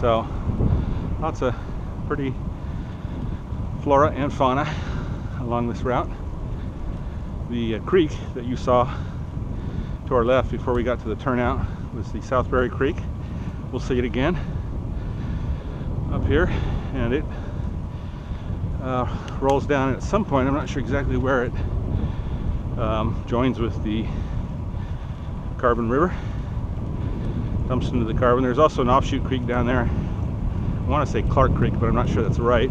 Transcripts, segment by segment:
So lots of pretty flora and fauna along this route. The creek that you saw to our left before we got to the turnout was the South Prairie Creek. We'll see it again up here, and it rolls down, and at some point, I'm not sure exactly where it joins with the Carbon River, dumps into the Carbon. There's also an offshoot creek down there. I want to say Clark Creek, but I'm not sure that's right.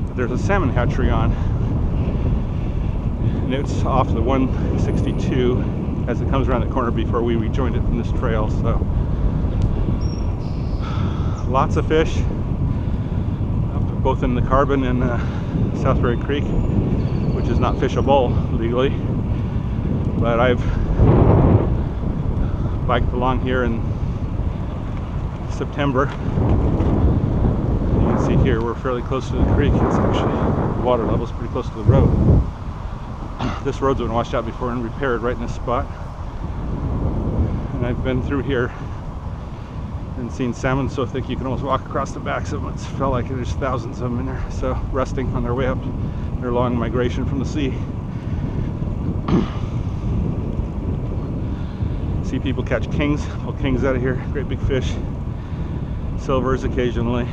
But there's a salmon hatchery on, and it's off the 162 as it comes around the corner before we rejoined it from this trail. So lots of fish, both in the Carbon and South Prairie Creek, which is not fishable legally. But I've biked along here in September. You can see here we're fairly close to the creek. It's actually, the water level is pretty close to the road. This road's been washed out before and repaired right in this spot. And I've been through here and seen salmon so thick you can almost walk across the backs of them. It's felt like there's thousands of them in there, so resting on their way up their long migration from the sea. See people catch kings, pull kings out of here, great big fish, silvers occasionally,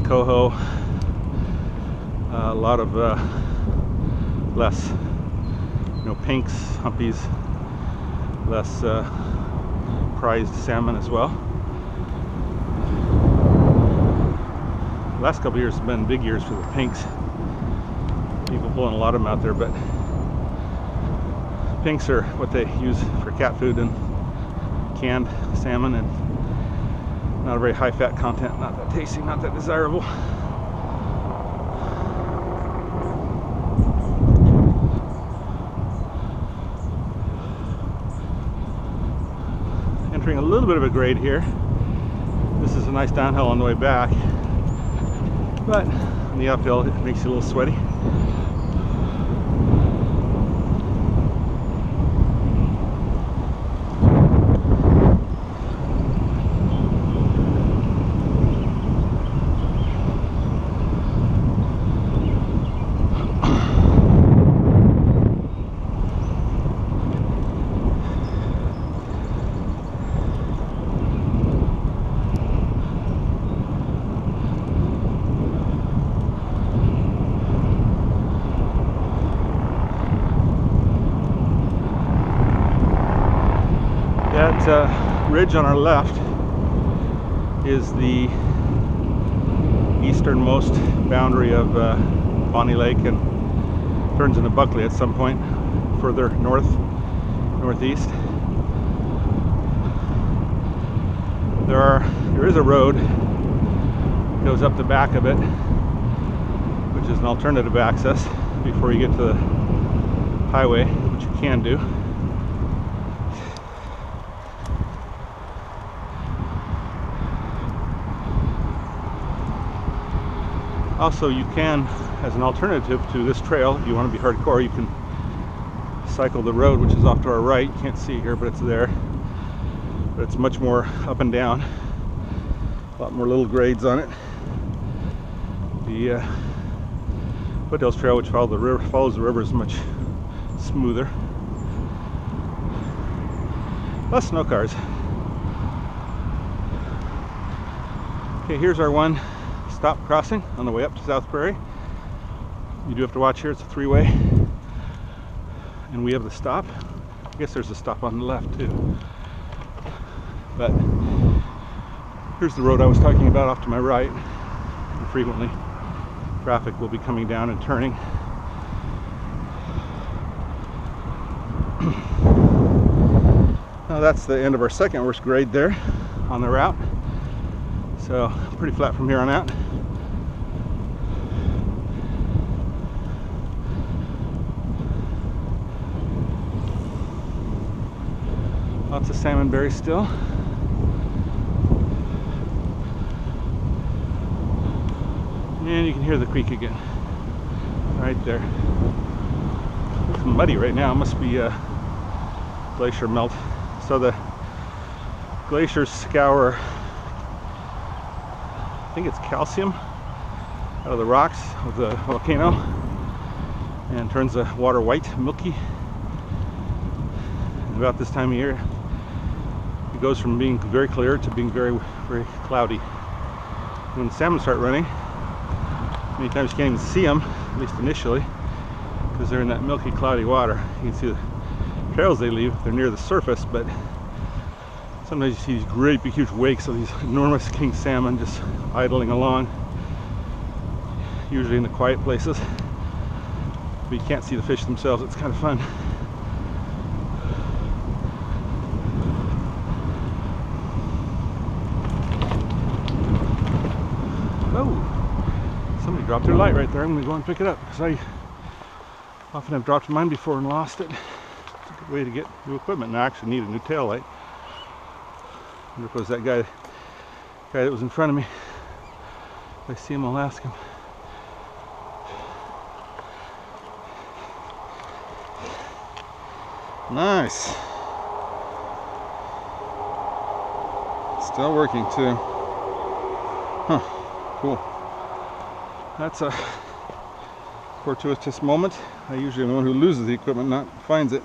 coho, a lot of less, pinks, humpies, less prized salmon as well. The last couple of years have been big years for the pinks. People pulling a lot of them out there, but pinks are what they use for cat food and canned salmon, and not a very high fat content, not that tasty, not that desirable. Entering a little bit of a grade here. This is a nice downhill on the way back, but on the uphill it makes you a little sweaty. That ridge on our left is the easternmost boundary of Bonnie Lake, and turns into Buckley at some point further northeast. There is a road that goes up the back of it, which is an alternative access before you get to the highway, which you can do. Also, you can, as an alternative to this trail, if you want to be hardcore, you can cycle the road, which is off to our right. You can't see it here, but it's there. But it's much more up and down, a lot more little grades on it. The Foothills trail, which follows the river, is much smoother. Less snow cars. Okay, here's our one stop crossing on the way up to South Prairie. You do have to watch here, it's a three-way, and we have the stop. I guess there's a stop on the left too, but here's the road I was talking about off to my right. And frequently traffic will be coming down and turning. Now that's the end of our second worst grade there on the route, so pretty flat from here on out. Lots of salmon berries still. And you can hear the creek again, right there. It's muddy right now, it must be glacier melt. So the glaciers scour, I think it's calcium, out of the rocks of the volcano and turns the water white, milky. And about this time of year, it goes from being very clear to being very, very cloudy. When the salmon start running, many times you can't even see them, at least initially, because they're in that milky, cloudy water. You can see the trails they leave. They're near the surface, but sometimes you see these great big huge wakes of these enormous king salmon just idling along, usually in the quiet places, but you can't see the fish themselves. It's kind of fun. Oh, somebody dropped their light right there. I'm going to go and pick it up because I often have dropped mine before and lost it. It's a good way to get new equipment. And I actually need a new tail light. I wonder if it was that guy that was in front of me. If I see him, I'll ask him. Nice. Still working too. Huh. Cool. That's a fortuitous moment. I usually am the one who loses the equipment, not finds it.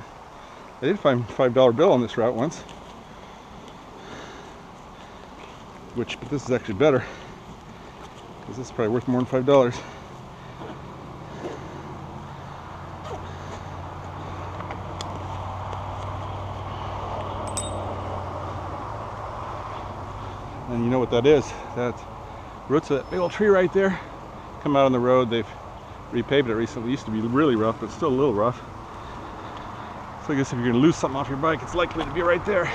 I did find a $5 bill on this route once. But this is actually better, because this is probably worth more than $5. And you know what that is? That roots of that big old tree right there come out on the road. They've repaved it recently. It used to be really rough, but still a little rough. So I guess if you're going to lose something off your bike, it's likely to be right there.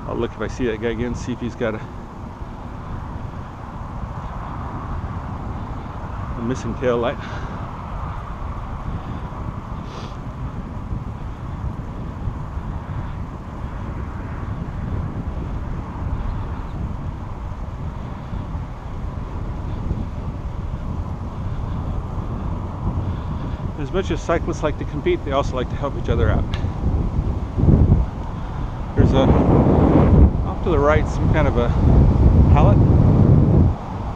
I'll look if I see that guy again, see if he's got a missing tail light. As much as cyclists like to compete, they also like to help each other out. There's off to the right some kind of a pallet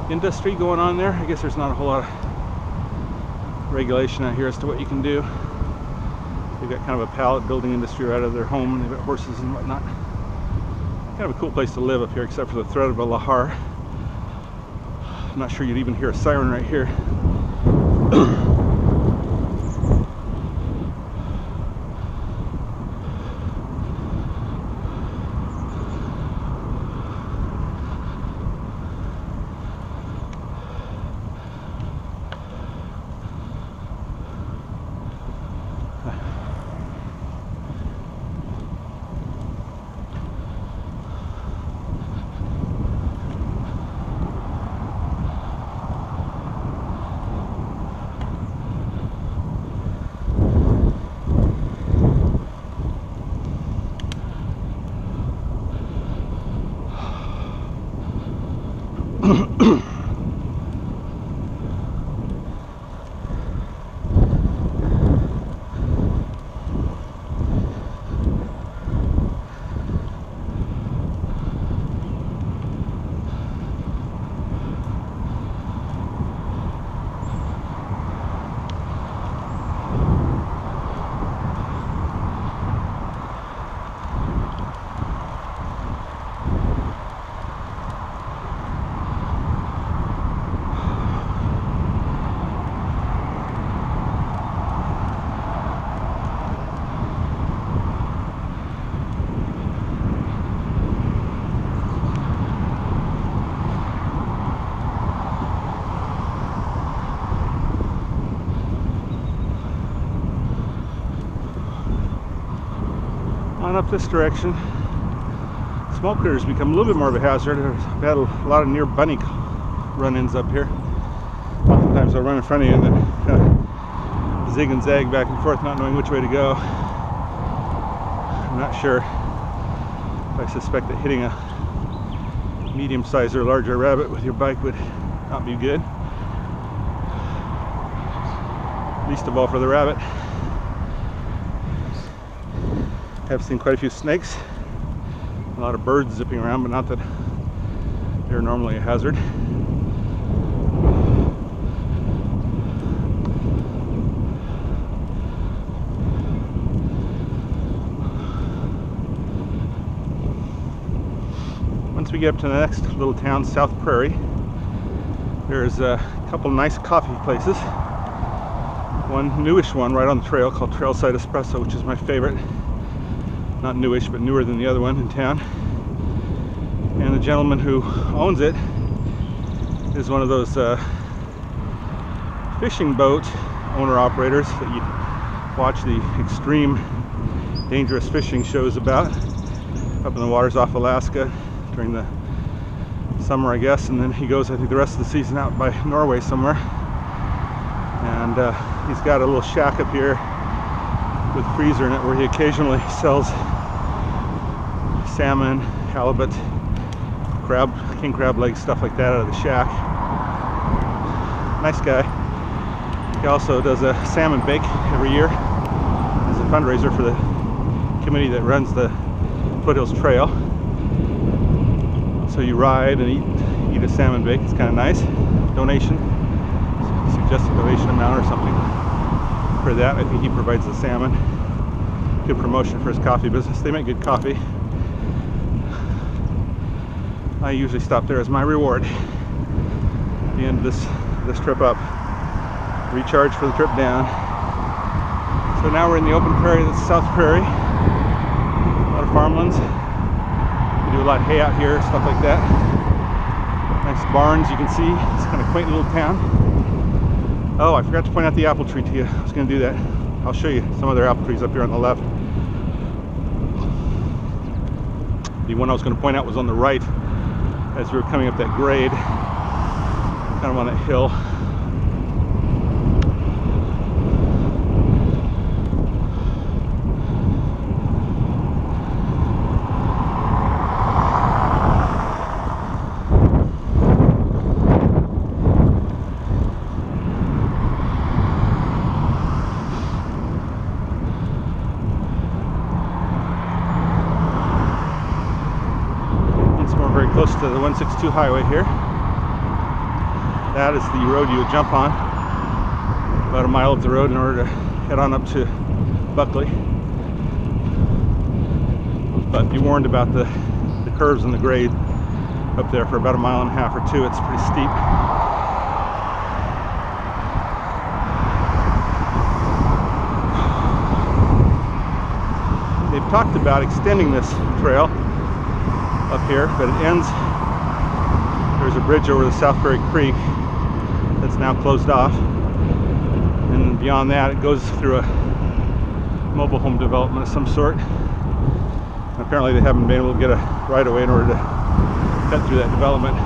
industry going on there. I guess there's not a whole lot of regulation out here as to what you can do. They've got kind of a pallet building industry right out of their home, and they've got horses and whatnot. Kind of a cool place to live up here, except for the threat of a lahar. I'm not sure you'd even hear a siren right here. On up this direction. Small critters become a little bit more of a hazard. I've had a lot of near bunny run-ins up here. Oftentimes I'll run in front of you and then zig and zag back and forth, not knowing which way to go. I'm not sure. I suspect that hitting a medium-sized or larger rabbit with your bike would not be good. Least of all for the rabbit. Have seen quite a few snakes, a lot of birds zipping around, but not that they're normally a hazard. Once we get up to the next little town, South Prairie, there's a couple nice coffee places. One newish one right on the trail called Trailside Espresso, which is my favorite. Not newish, but newer than the other one in town. And the gentleman who owns it is one of those fishing boat owner-operators that you watch the extreme dangerous fishing shows about up in the waters off Alaska during the summer, I guess, and then he goes, I think, the rest of the season out by Norway somewhere. And he's got a little shack up here with a freezer in it where he occasionally sells salmon, halibut, crab, king crab legs, stuff like that out of the shack. Nice guy. He also does a salmon bake every year as a fundraiser for the committee that runs the Foothills Trail. So you ride and eat a salmon bake. It's kind of nice. Donation, suggested donation amount or something for that. I think he provides the salmon. Good promotion for his coffee business. They make good coffee. I usually stop there as my reward at the end of this trip up. Recharge for the trip down. So now we're in the open prairie. That's South Prairie. A lot of farmlands. We do a lot of hay out here, stuff like that. Nice barns you can see. It's kind of quaint little town. Oh, I forgot to point out the apple tree to you. I was going to do that. I'll show you some of their apple trees up here on the left. The one I was going to point out was on the right as we were coming up that grade, kind of on that hill. Close to the 162 highway here. That is the road you would jump on, about a mile of the road in order to head on up to Buckley. But be warned about the curves and the grade up there for about a mile and a half or two. It's pretty steep. They've talked about extending this trail up here, but it ends, there's a bridge over the South Prairie Creek that's now closed off, and beyond that it goes through a mobile home development of some sort. And apparently they haven't been able to get a right-of-way in order to cut through that development.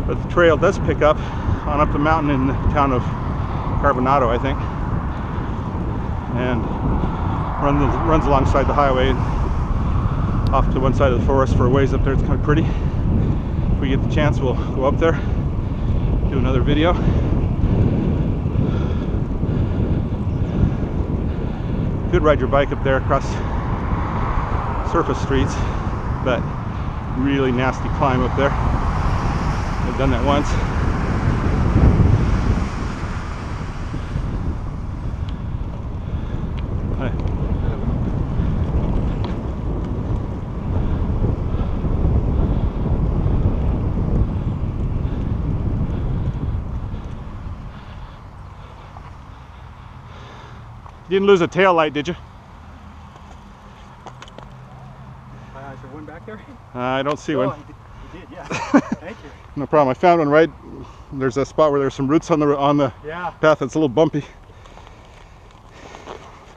But the trail does pick up on up the mountain in the town of Carbonado, I think, and runs alongside the highway off to one side of the forest for a ways up there. It's kind of pretty. If we get the chance, we'll go up there, do another video. You could ride your bike up there across surface streets, but really nasty climb up there. I've done that once. You didn't lose a tail light, did you? Is there one back there? I don't see one. You did, yeah. Thank you. No problem. I found one right. There's a spot where there's some roots on the path that's a little bumpy,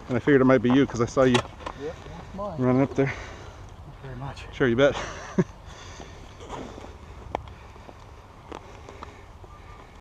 and I figured it might be you because I saw you running up there. Thank you very much. Sure, you bet.